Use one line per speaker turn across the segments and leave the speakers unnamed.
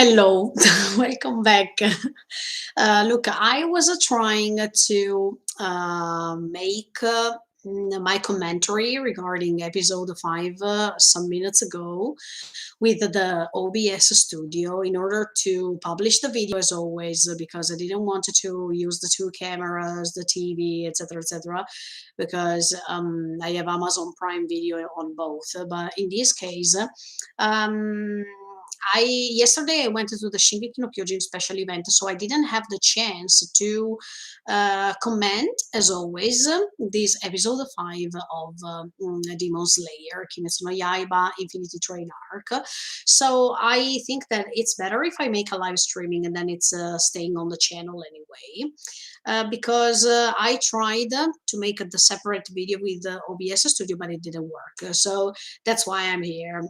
Hello, welcome back. Look, I was trying to make my commentary regarding episode 5 some minutes ago with the OBS studio in order to publish the video as always because I didn't want to use the two cameras, the TV, etc., because I have Amazon Prime Video on both. But in this case, um, I yesterday I went to the Shingeki no Kyojin special event, so I didn't have the chance to comment, as always, this episode 5 of Demon Slayer, Kimetsu no Yaiba, Infinity Train arc. So I think that it's better if I make a live streaming and then it's staying on the channel anyway. Because I tried to make the separate video with the OBS Studio, but it didn't work. So that's why I'm here.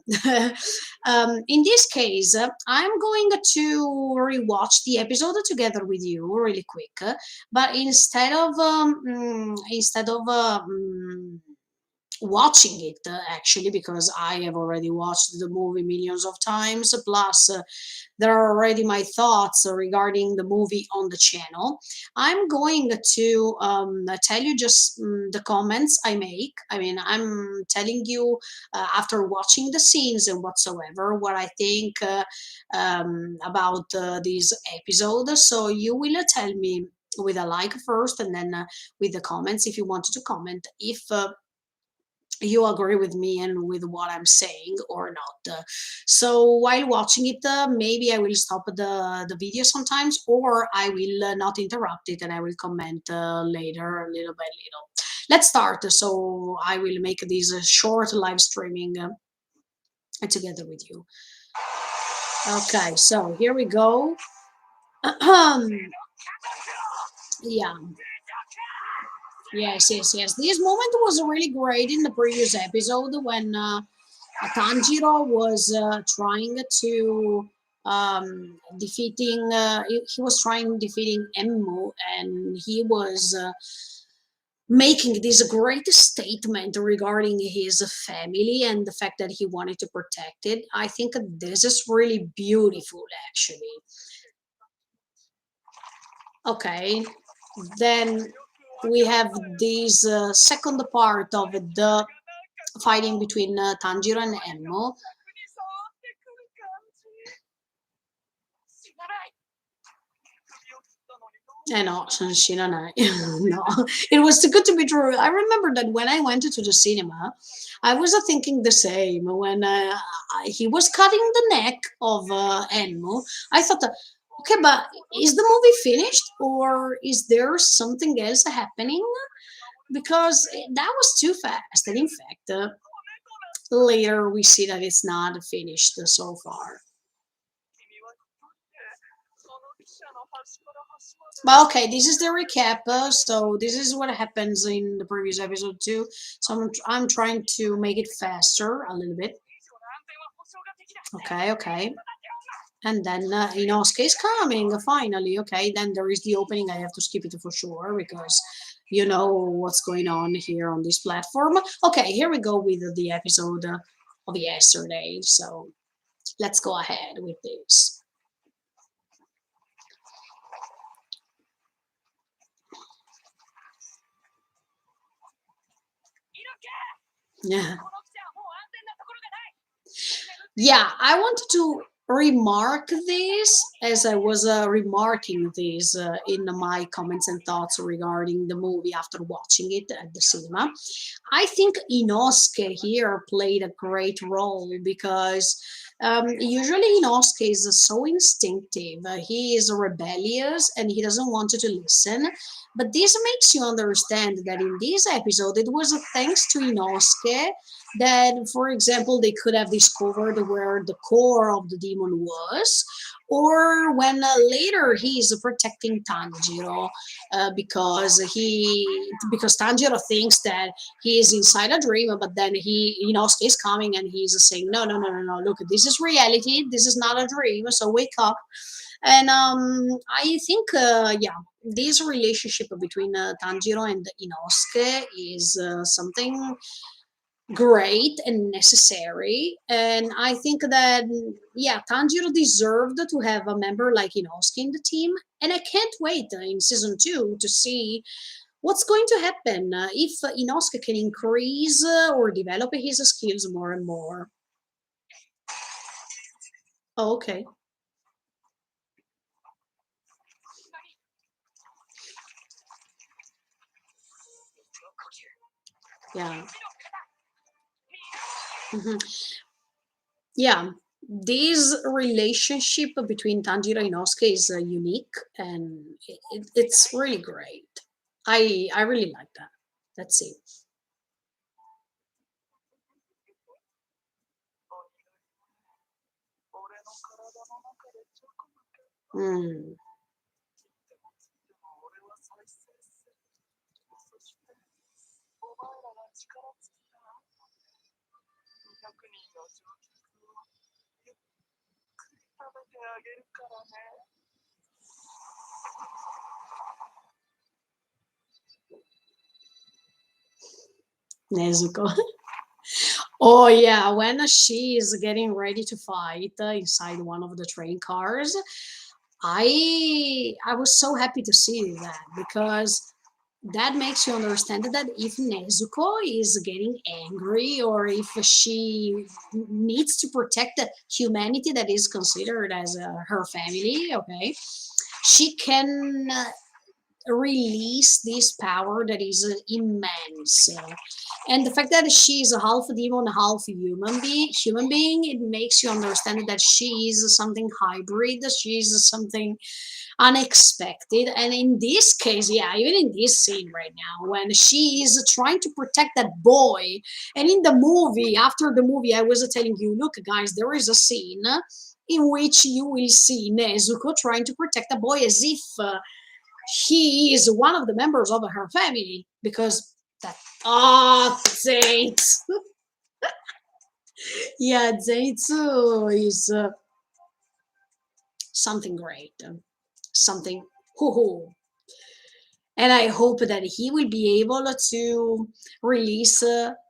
In this case, I'm going to rewatch the episode together with you really quick. But instead of watching it actually, because I have already watched the movie millions of times. Plus, there are already my thoughts regarding the movie on the channel. I'm going to tell you just the comments I make. I mean, I'm telling you after watching the scenes and whatsoever what I think about this episode. So you will tell me with a like first, and then with the comments if you wanted to comment if you agree with me and with what I'm saying or not. So while watching it, maybe I will stop the video sometimes, or I will not interrupt it and I will comment later, little by little. Let's start. So I will make this short live streaming together with you. Okay, so here we go. Yeah. Yes. This moment was really great in the previous episode when Tanjiro was trying to defeating. He was trying defeating Emmu, and he was making this great statement regarding his family and the fact that he wanted to protect it. I think this is really beautiful, actually. Okay, then we have this second part of the fighting between Tanjiro and Emmo. No, Shinanai. No, it was too good to be true. I remember that when I went to the cinema, I was thinking the same. When he was cutting the neck of Enmu, I thought, okay, but is the movie finished or is there something else happening? Because that was too fast. And in fact, later we see that it's not finished so far. But okay, this is the recap. So this is what happens in the previous episode too. So I'm trying to make it faster a little bit. Okay. And then Inosuke is coming finally. Okay, then there is the opening. I have to skip it for sure because you know what's going on here on this platform. Okay, here we go with the episode of yesterday. So let's go ahead with this. Yeah. Yeah, I wanted to remark this as I was remarking this in my comments and thoughts regarding the movie after watching it at the cinema. I think Inosuke here played a great role because usually Inosuke is so instinctive. He is rebellious and he doesn't want to listen. But this makes you understand that in this episode, it was thanks to Inosuke that, for example, they could have discovered where the core of the demon was, or when later he is protecting Tanjiro because Tanjiro thinks that he is inside a dream, but then Inosuke is coming and he's saying, no, look, this is reality, this is not a dream, so wake up. And I think, yeah, this relationship between Tanjiro and Inosuke is something great and necessary. And I think that, yeah, Tanjiro deserved to have a member like Inosuke in the team. And I can't wait in season two to see what's going to happen if Inosuke can increase or develop his skills more and more. Oh, okay. Yeah. Mhm. Yeah. This relationship between Tanjiro and Inosuke is unique and it's really great. I really like that. Let's see. Mm. Nezuko. Oh yeah, when she is getting ready to fight inside one of the train cars, I was so happy to see that because that makes you understand that if Nezuko is getting angry or if she needs to protect the humanity that is considered as her family, okay, she can release this power that is immense. And the fact that she is a half demon, half human being, it makes you understand that she is something hybrid. She is something unexpected. And in this case, yeah, even in this scene right now, when she is trying to protect that boy, and in the movie, after the movie, I was telling you, look, guys, there is a scene in which you will see Nezuko trying to protect the boy as if he is one of the members of her family because that Zenitsu. Yeah, Zenitsu is something great, something hoo. And I hope that he will be able to release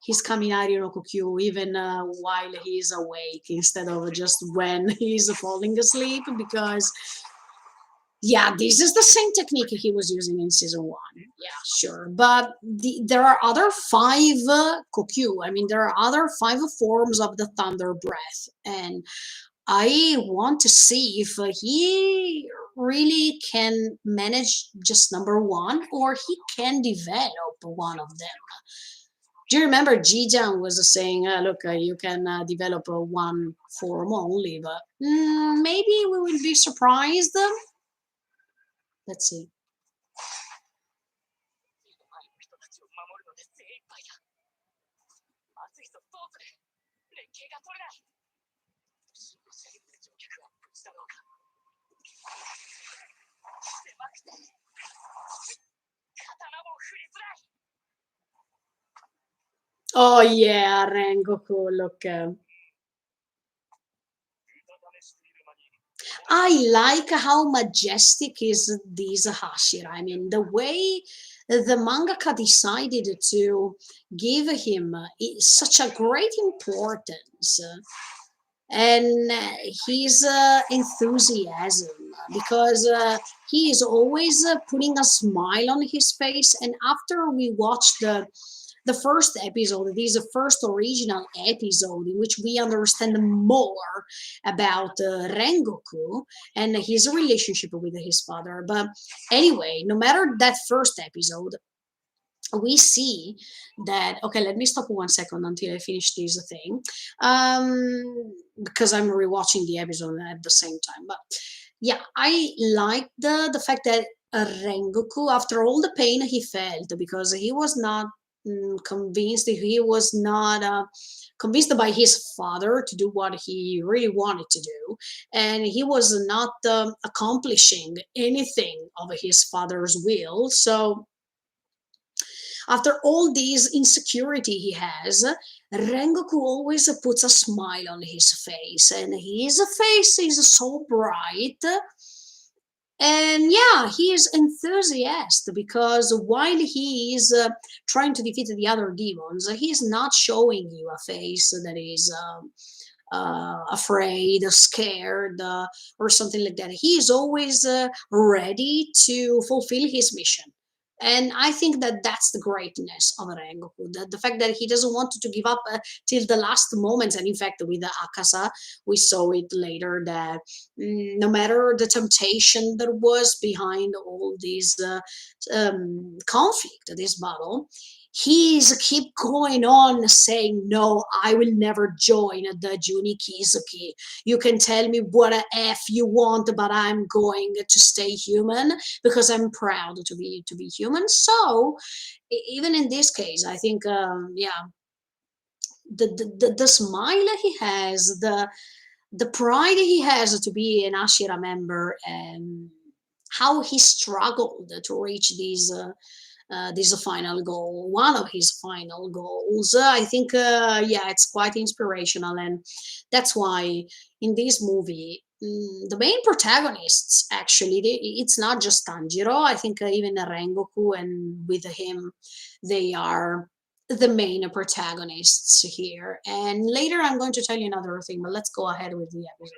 his Kaminari no Kokyu even while he is awake instead of just when he is falling asleep because yeah, this is the same technique he was using in season one. Yeah, sure. But there are other five kokyu. I mean, there are other five forms of the thunder breath. And I want to see if he really can manage just number one or he can develop one of them. Do you remember Jijan was saying, look, you can develop one form only, but maybe we will be surprised. Let's see. Oh yeah, Rengoku, look. I like how majestic is this Hashira. I mean, the way the mangaka decided to give him such a great importance and his enthusiasm because he is always putting a smile on his face. And after we watch the first episode, this is the first original episode in which we understand more about Rengoku and his relationship with his father. But anyway, no matter that first episode, we see that okay, let me stop 1 second until I finish this thing because I'm rewatching the episode at the same time. But yeah, I like the fact that Rengoku, after all the pain he felt because he was not convinced, he was not convinced by his father to do what he really wanted to do, and he was not accomplishing anything of his father's will. So after all this insecurity he has, Rengoku always puts a smile on his face, and his face is so bright, And yeah, he is enthusiastic because while he is trying to defeat the other demons, he is not showing you a face that is afraid or scared or something like that. He is always ready to fulfill his mission. And I think that that's the greatness of Rengoku. The fact that he doesn't want to give up till the last moments. And in fact, with the Akasa, we saw it later that no matter the temptation that was behind all these conflict, this battle, he's keep going on saying, no, I will never join the Juni Kizuki. You can tell me what a F you want, but I'm going to stay human because I'm proud to be human. So even in this case, I think yeah, the smile he has, the pride he has to be an Ashira member, and how he struggled to reach this final goal, one of his final goals. I think, yeah, it's quite inspirational, and that's why in this movie, the main protagonists actually, it's not just Tanjiro. I think even Rengoku and with him, they are the main protagonists here. And later, I'm going to tell you another thing, but let's go ahead with the episode.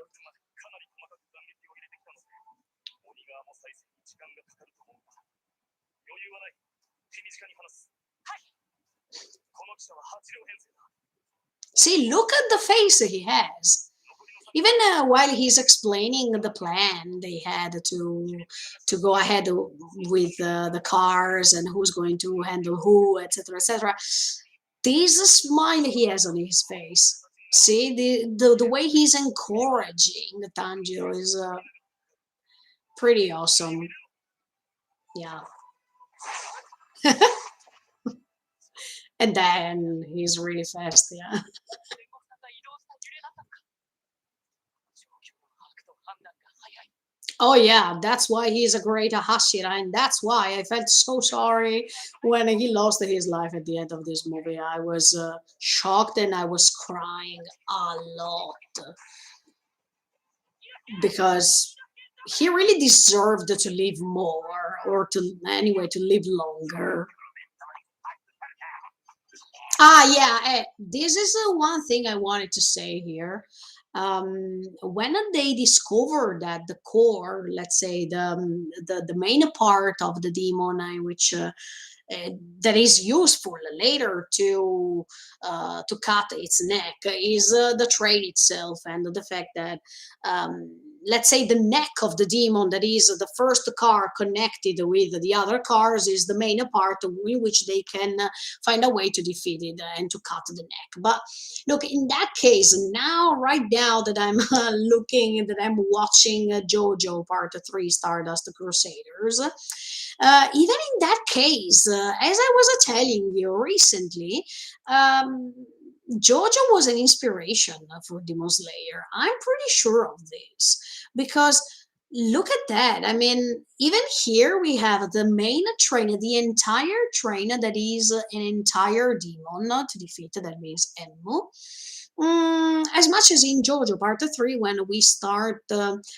See, look at the face he has. Even while he's explaining the plan they had to go ahead with the cars and who's going to handle who, etc., etc. This smile he has on his face. See the way he's encouraging the Tanjiro is pretty awesome. Yeah, and then he's really fast. Yeah. Oh yeah, that's why he's a great Hashira, and that's why I felt so sorry when he lost his life at the end of this movie. I was shocked and I was crying a lot because he really deserved to live more, or to anyway to live longer. Ah, yeah. This is one thing I wanted to say here. When they discover that the core, let's say the main part of the demon, which uh, that is useful later to cut its neck, is the train itself, and the fact that let's say the neck of the demon, that is the first car connected with the other cars, is the main part in which they can find a way to defeat it and to cut the neck. But look, in that case, now, right now that I'm looking, that I'm watching JoJo Part 3 Stardust Crusaders, even in that case, as I was telling you recently, um, Jojo was an inspiration for Demon Slayer. I'm pretty sure of this because look at that. I mean, even here we have the main trainer, the entire trainer that is an entire demon to defeat. That means Enmu. As much as in JoJo Part 3, when we start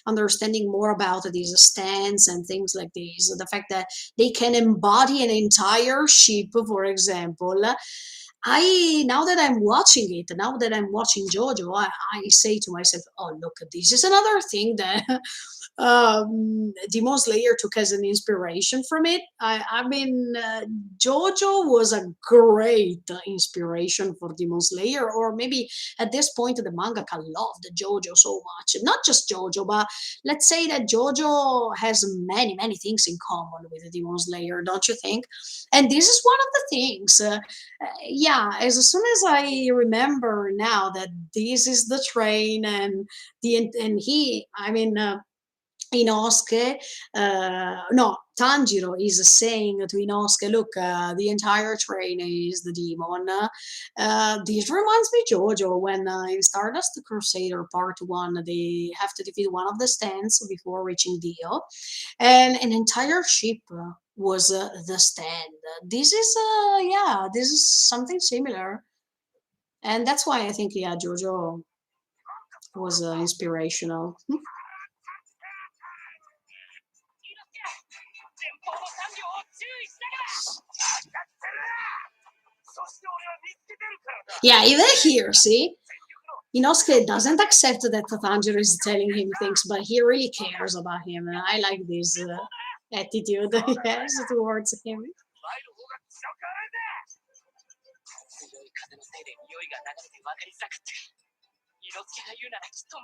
understanding more about these stands and things like these, the fact that they can embody an entire ship, for example, I now that I'm watching it, now that I'm watching JoJo, I say to myself, "Oh, look, this is another thing that Demon Slayer took as an inspiration from it." I mean, JoJo was a great inspiration for Demon Slayer, or maybe at this point the mangaka loved JoJo so much. Not just JoJo, but let's say that JoJo has many things in common with Demon Slayer, don't you think? And this is one of the things. Yeah, as soon as I remember now that this is the train, and he, I mean. Inosuke, no, Tanjiro is saying to Inosuke, look, the entire train is the demon. This reminds me, Jojo, when in Stardust Crusader Part 1, they have to defeat one of the stands before reaching Dio, and an entire ship was the stand. This is, yeah, this is something similar. And that's why I think, yeah, Jojo was inspirational. Yeah, even here, see? Inosuke doesn't accept that Tanjiro is telling him things, but he really cares about him. And I like this attitude that he has towards him.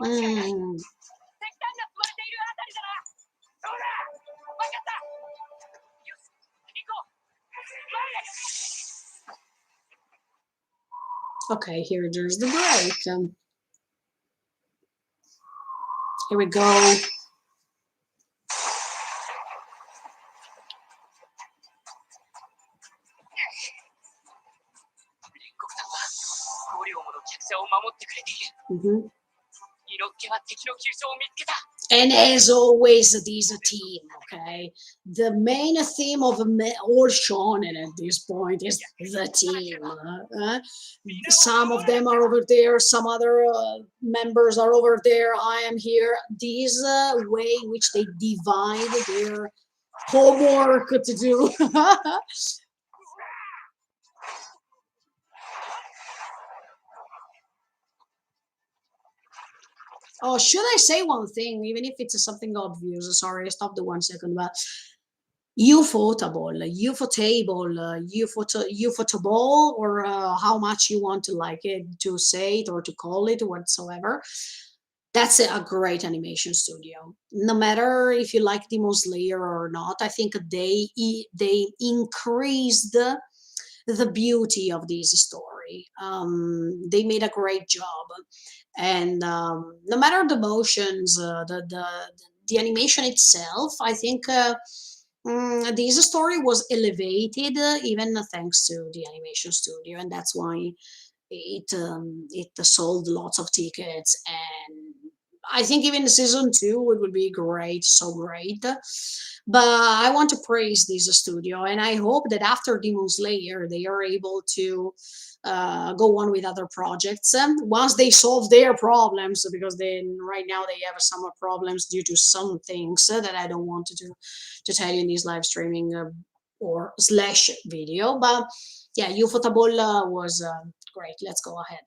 Mm. Okay, here there's the break. Here we go. Mhm. And as always, it is a team, okay? The main theme of all shonen at this point is the team. Some of them are over there, some other members are over there, I am here. This way in which they divide their homework to do. Oh, should I say one thing, even if it's something obvious? Sorry, stop the 1 second. But ufotable, ufotable, ufotable, or how much you want to like it to say it or to call it whatsoever. That's a great animation studio. No matter if you like Demon Slayer or not, I think they increased the beauty of this story. They made a great job, and no matter the motions, the animation itself, I think this story was elevated, even thanks to the animation studio, and that's why it sold lots of tickets. And I think even season two it will be great, so great. But I want to praise this studio, and I hope that after Demon Slayer they are able to go on with other projects once they solve their problems, because then right now they have some problems due to some things that I don't want to tell you in this live streaming or slash video. But yeah, Ufotable was great. Let's go ahead.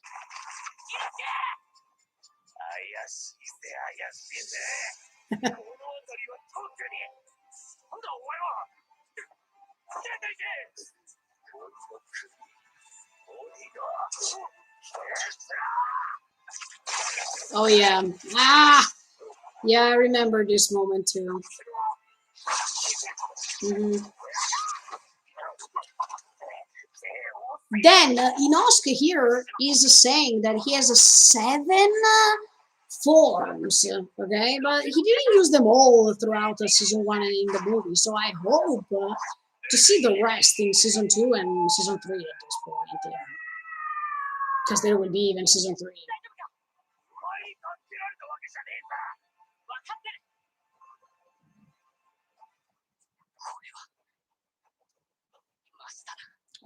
Oh yeah. Ah, yeah, I remember this moment too. Mhm. Then Inosuke here is saying that he has a 7 forms, okay, but he didn't use them all throughout season one and in the movie. So I hope to see the rest in season two and season three at this point, because there will be even season three.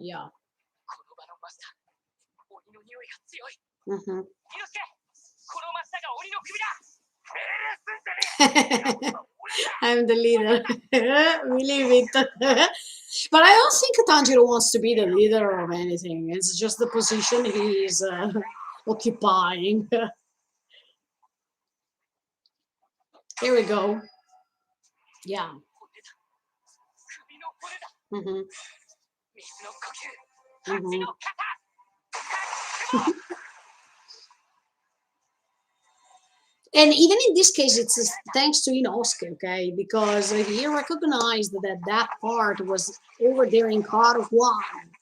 Yeah. Mhm. I'm the leader. We leave it. But I don't think Tanjiro wants to be the leader of anything. It's just the position he is occupying. Here we go. Yeah. Hmm. Hmm. And even in this case, it's thanks to Inosuke, okay? Because he recognized that that part was over there in part one.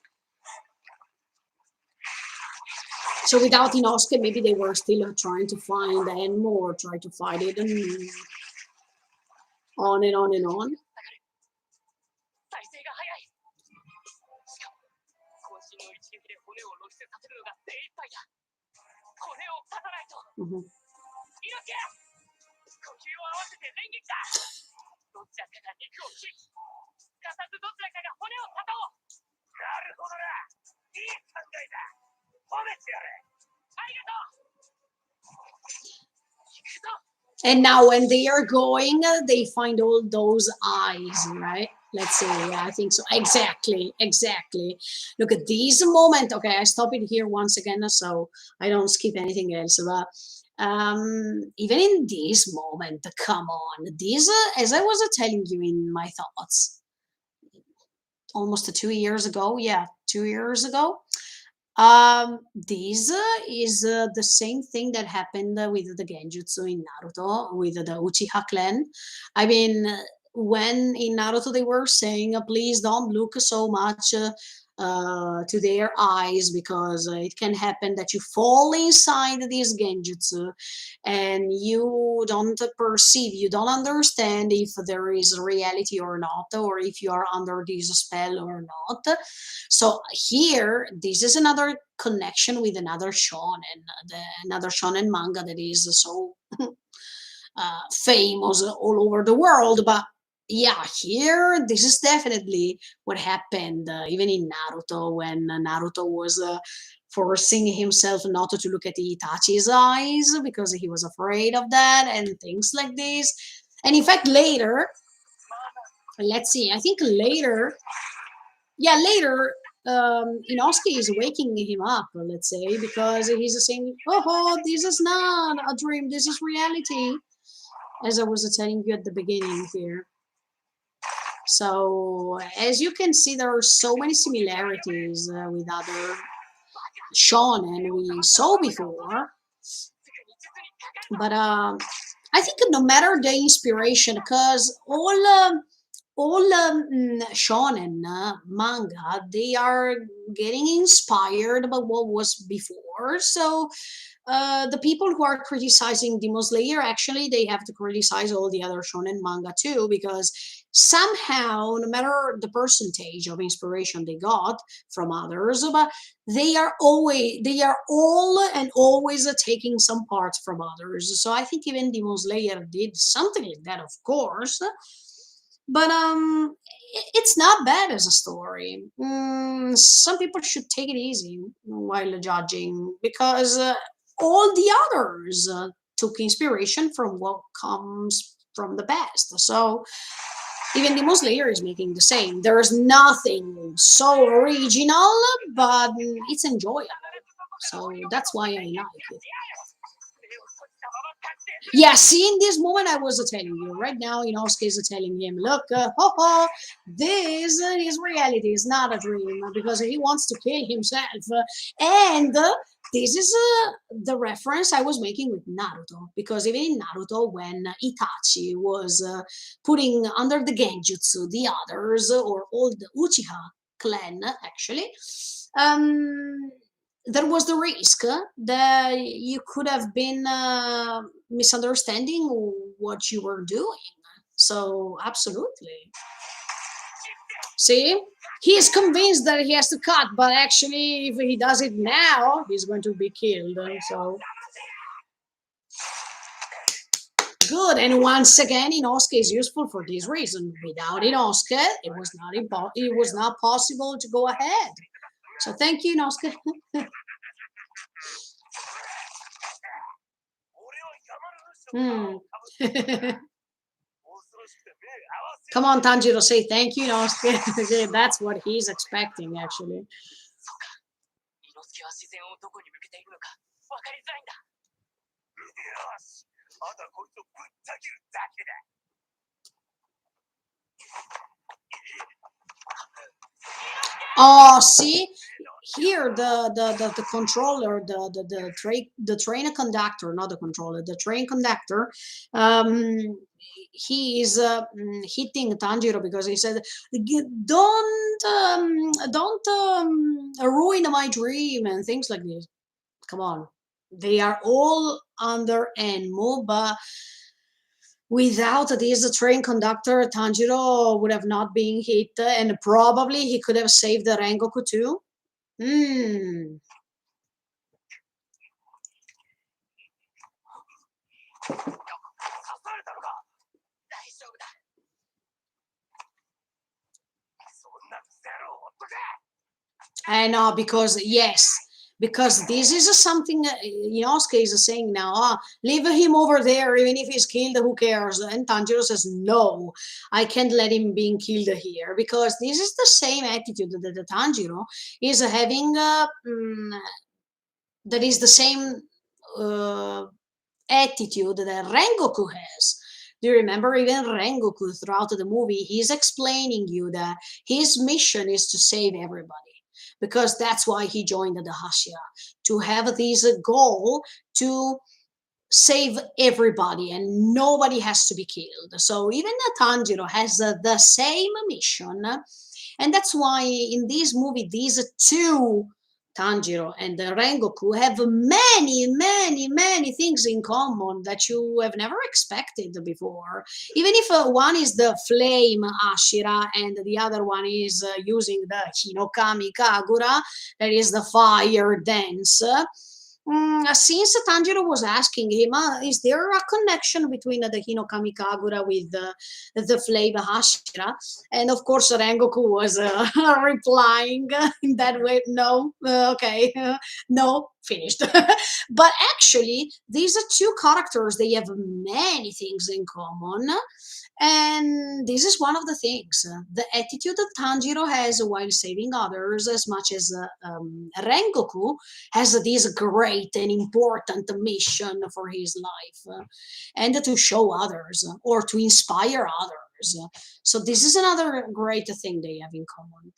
So without Inosuke, maybe they were still trying to find Enmo or try to find it, and on and on and on. Mhm. And now when they are going, they find all those eyes, right? Let's see. Yeah, I think so. Exactly. Exactly. Look at this moment. Okay, I stop it here once again so I don't skip anything else. But even in this moment, come on. This, as I was telling you in my thoughts, almost 2 years ago. Yeah, 2 years ago. This is the same thing that happened with the Genjutsu in Naruto with the Uchiha clan. I mean, when in Naruto they were saying, please don't look so much to their eyes because it can happen that you fall inside this Genjutsu and you don't perceive, you don't understand if there is reality or not, or if you are under this spell or not. So here, this is another connection with another shonen, another shonen manga that is so famous all over the world. But yeah, here this is definitely what happened even in Naruto when Naruto was forcing himself not to look at Itachi's eyes because he was afraid of that and things like this. And in fact, later, let's see, I think later, yeah, later, Inosuke is waking him up, let's say, because he's saying, "Oh, this is not a dream. This is reality." As I was telling you at the beginning here. So, as you can see, there are so many similarities with other shonen we saw before. But I think no matter the inspiration, because all shonen manga, they are getting inspired by what was before. So the people who are criticizing Demon Slayer, actually, they have to criticize all the other shonen manga too, because somehow, no matter the percentage of inspiration they got from others, but they are all and always taking some parts from others. So I think even Demon Slayer did something like that, of course. But it's not bad as a story. Some people should take it easy while judging because all the others took inspiration from what comes from the past. So even Demon Slayer is making the same. There's nothing so original, but it's enjoyable. So that's why I like it. Yeah, see, in this moment, I was telling you right now, Inosuke is telling him, look, ho, ho, this is reality, it's not a dream, because he wants to kill himself. And this is the reference I was making with Naruto, because even in Naruto, when Itachi was putting under the Genjutsu the others, or all the Uchiha clan, actually, um, there was the risk that you could have been misunderstanding what you were doing. So, absolutely. See, he is convinced that he has to cut, but actually, if he does it now, he's going to be killed. So, good. And once again, Inosuke is useful for this reason. Without Inosuke, it was not possible to go ahead. So, thank you, Inosuke. Hmm. Come on, Tanjiro, say thank you, Inosuke. That's what he's expecting, actually. Oh, see, here the controller, the train conductor, not the controller, the train conductor, um, he is hitting Tanjiro because he said, don't ruin my dream" and things like this. Come on, they are all under Enmu, but without this train conductor, Tanjiro would have not been hit, and probably he could have saved the Rengoku too. Hmm. I know because yes, because this is something Inosuke is saying now. Leave him over there, even if he's killed, who cares? And Tanjiro says, no, I can't let him being killed here, because this is the same attitude that the Tanjiro is having. That is the same uh, attitude that Rengoku has. Do you remember even Rengoku throughout the movie? He's explaining you that his mission is to save everybody, because that's why he joined the Hashira, to have this goal to save everybody and nobody has to be killed. So even Tanjiro has the same mission, and that's why in this movie these two, Tanjiro and Rengoku, have many things in common that you have never expected before. Even if one is the flame Ashira and the other one is using the Hinokami Kagura, that is the fire dance. Since Tanjiro was asking him, is there a connection between the Hinokami Kagura with the flame Hashira? And of course, Rengoku was replying in that way, no, okay, no, finished. But actually, these are two characters, they have many things in common. And this is one of the things, the attitude that Tanjiro has while saving others, as much as Rengoku has this great and important mission for his life, and to show others or to inspire others. So this is another great thing they have in common.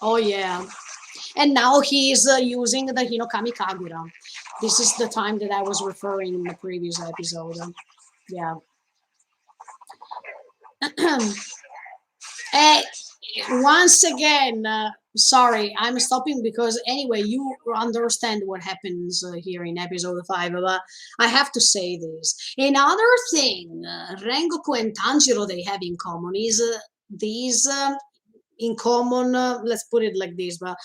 Oh yeah, and now he is using the Hinokami Kagura. This is the time that I was referring in the previous episode. Yeah. Eh, Once again, sorry, I'm stopping because anyway, you understand what happens here in episode 5, but I have to say this. Another thing Rengoku and Tanjiro they have in common is these in common, let's put it like this, but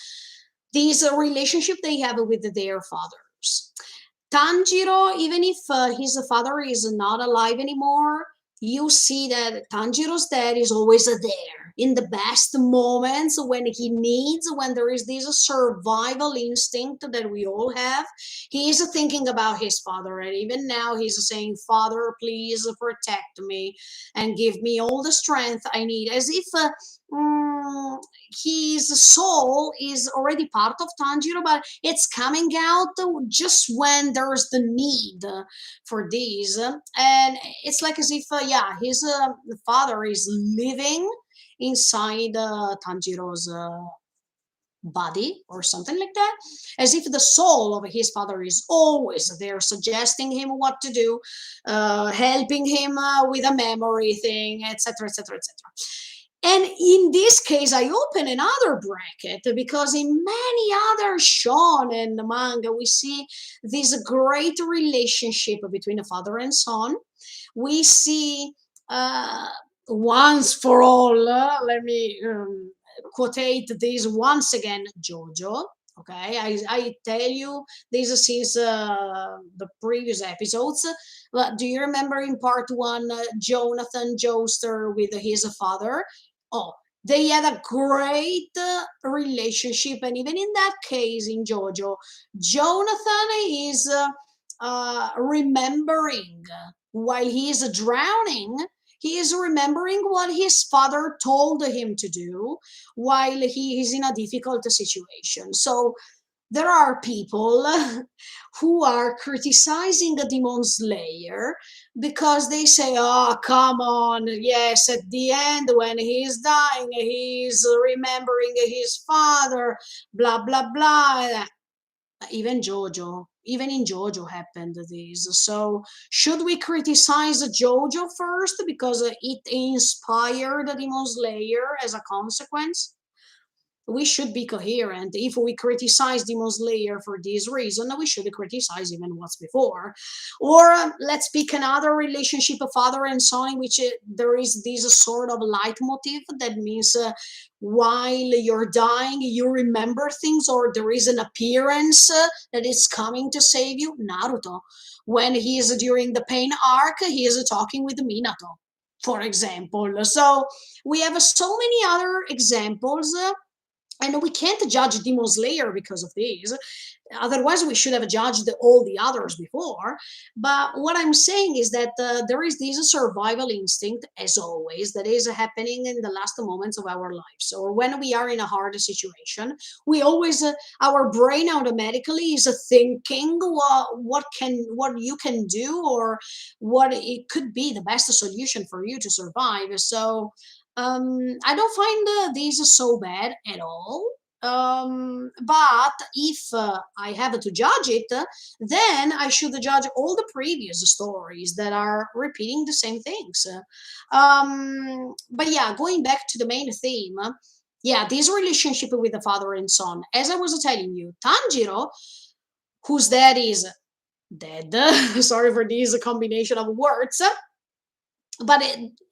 these relationship they have with their fathers. Tanjiro, even if his father is not alive anymore, you see that Tanjiro's dad is always there in the best moments when he needs, when there is this survival instinct that we all have. He is thinking about his father, and even now he's saying, Father, please protect me and give me all the strength I need, as if mm, his soul is already part of Tanjiro, but it's coming out just when there's the need for these. And it's like as if, yeah, his father is living inside Tanjiro's body or something like that, as if the soul of his father is always there, suggesting him what to do, helping him with a memory thing, etc., etc., etc. And in this case, I open another bracket because in many other shonen manga, we see this great relationship between a father and son. We see once for all, let me quotate this once again, Jojo. Okay, I tell you this since the previous episodes. But do you remember in part one, Jonathan Joestar with his father? Oh, they had a great relationship, and even in that case, in Jojo, Jonathan is remembering while he is drowning. He is remembering what his father told him to do while he is in a difficult situation. So there are people who are criticizing a Demon Slayer because they say, oh, come on, yes, at the end when he's dying, he's remembering his father, blah, blah, blah. Even Jojo, even in Jojo happened this. So should we criticize Jojo first because it inspired the Demon Slayer as a consequence? We should be coherent. If we criticize Demon Slayer for this reason, we should criticize even what's before. Or let's pick another relationship of father and son in which there is this sort of leitmotif that means while you're dying, you remember things, or there is an appearance that is coming to save you. Naruto. When he is during the pain arc, he is talking with Minato. for example. So we have so many other examples, and we can't judge Demon Slayer because of these. Otherwise, we should have judged all the others before. But what I'm saying is that there is this survival instinct, as always, that is happening in the last moments of our lives. Or when we are in a hard situation, we always, our brain automatically is thinking what you can do, or what it could be the best solution for you to survive. So I don't find these so bad at all. But if I have to judge it, then I should judge all the previous stories that are repeating the same things. But yeah, going back to the main theme, yeah, this relationship with the father and son, as I was telling you, Tanjiro, whose dad is dead, sorry for this combination of words, but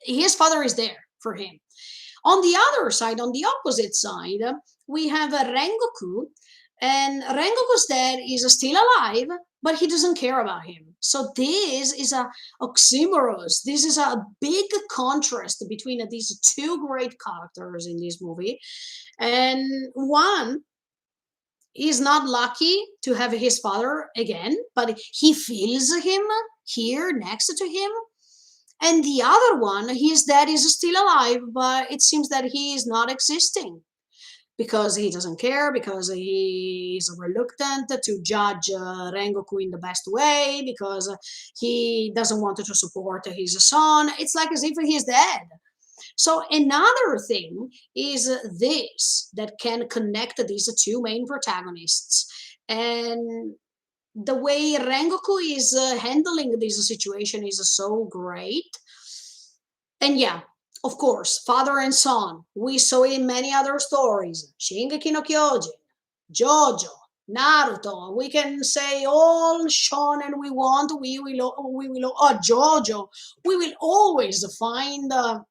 his father is there for him. On the other side, on the opposite side, we have a Rengoku, and Rengoku's dad is still alive, but he doesn't care about him. So this is a oxymoron. This is a big contrast between these two great characters in this movie. And one is not lucky to have his father again, but he feels him here next to him. And the other one, his dad is still alive, but it seems that he is not existing because he doesn't care, because he is reluctant to judge Rengoku in the best way, because he doesn't want to support his son. It's like as if he is dead. So another thing is this that can connect these two main protagonists. And the way Rengoku is handling this situation is so great. And yeah, of course, father and son. We saw in many other stories. Shingeki no Kyojin, JoJo, Naruto. We can say all shonen we want. Oh, JoJo. We will always find a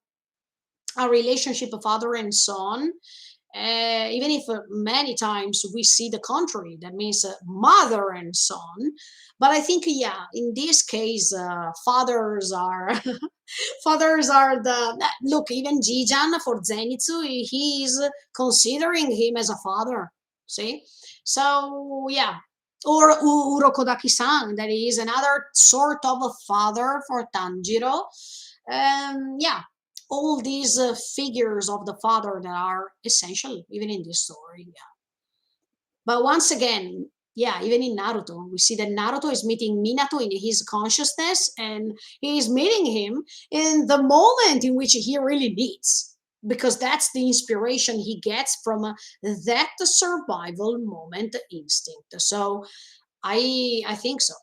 relationship of father and son, even if many times we see the contrary, that means mother and son. But I think, yeah, in this case, fathers are fathers are the look. Even Jijan for Zenitsu, he is considering him as a father. See, so yeah. Or Urokodaki-san, that is another sort of a father for Tanjiro. Yeah, all these figures of the father that are essential even in this story. Yeah. But once again, yeah, even in Naruto, we see that Naruto is meeting Minato in his consciousness, and he is meeting him in the moment in which he really needs, because that's the inspiration he gets from that survival moment instinct. So I think so.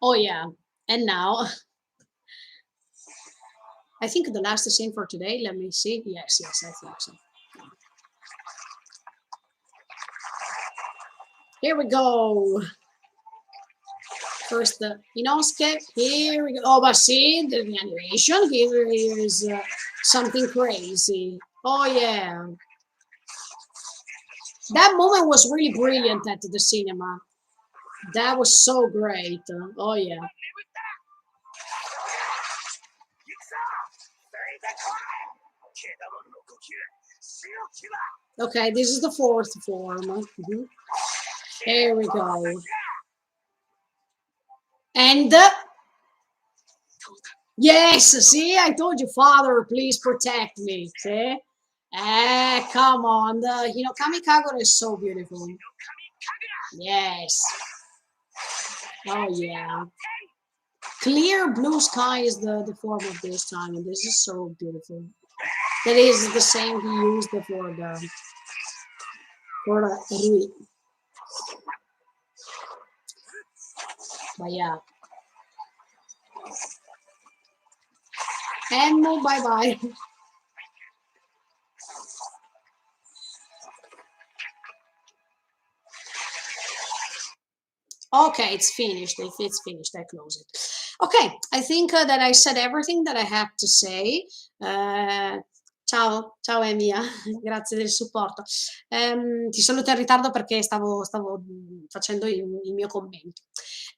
Oh yeah. And now I think the last scene for today, let me see. Yes, yes, I think so. Here we go. First, the Inosuke. Here we go. Oh, but see, the animation here is something crazy. Oh, yeah. That moment was really brilliant at the cinema. That was so great. Oh, yeah. Okay, this is the fourth form. Here we go. And yes, see, I told you, Father, please protect me. See? Come on. Kamikaze is so beautiful. Yes. Oh, yeah. Clear blue sky is the form of this time, and this is so beautiful. That is the same he used for Rui. But yeah. And bye bye. Okay, it's finished. If it's finished, I close it. Okay, I think that I said everything that I had to say. Uh, Ciao, ciao Emilia, grazie del supporto. Ti saluto in ritardo perché stavo, facendo il mio commento.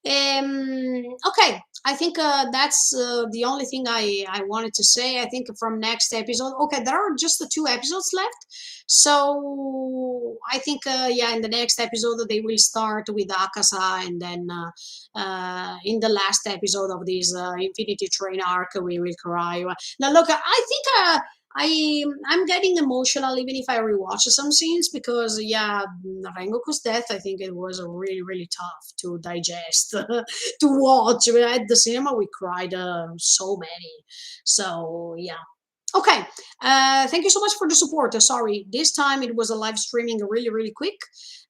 Okay, I think, that's, the only thing I wanted to say. I think from next episode, okay, there are just the 2 episodes left, so I think, yeah, in the next episode, they will start with Akasa, and then, in the last episode of this, Infinity Train arc, we will cry. Now look, I think, I'm getting emotional even if I rewatch some scenes because yeah, Rengoku's death, I think it was really really tough to digest, to watch. At the cinema we cried so many. So yeah. Okay. Thank you so much for the support. Sorry, this time it was a live streaming really really quick,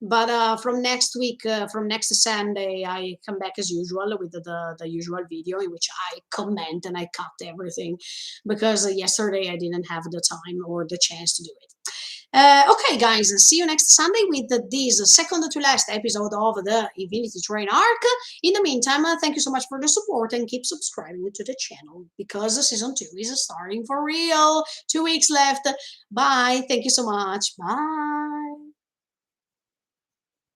but from next week, from next Sunday, I come back as usual with the usual video in which I comment and I cut everything because yesterday I didn't have the time or the chance to do it. Okay, guys, see you next Sunday with this second to last episode of the Infinity Train arc. In the meantime, thank you so much for the support and keep subscribing to the channel because season 2 is starting for real. 2 weeks left. Bye. Thank you so much. Bye.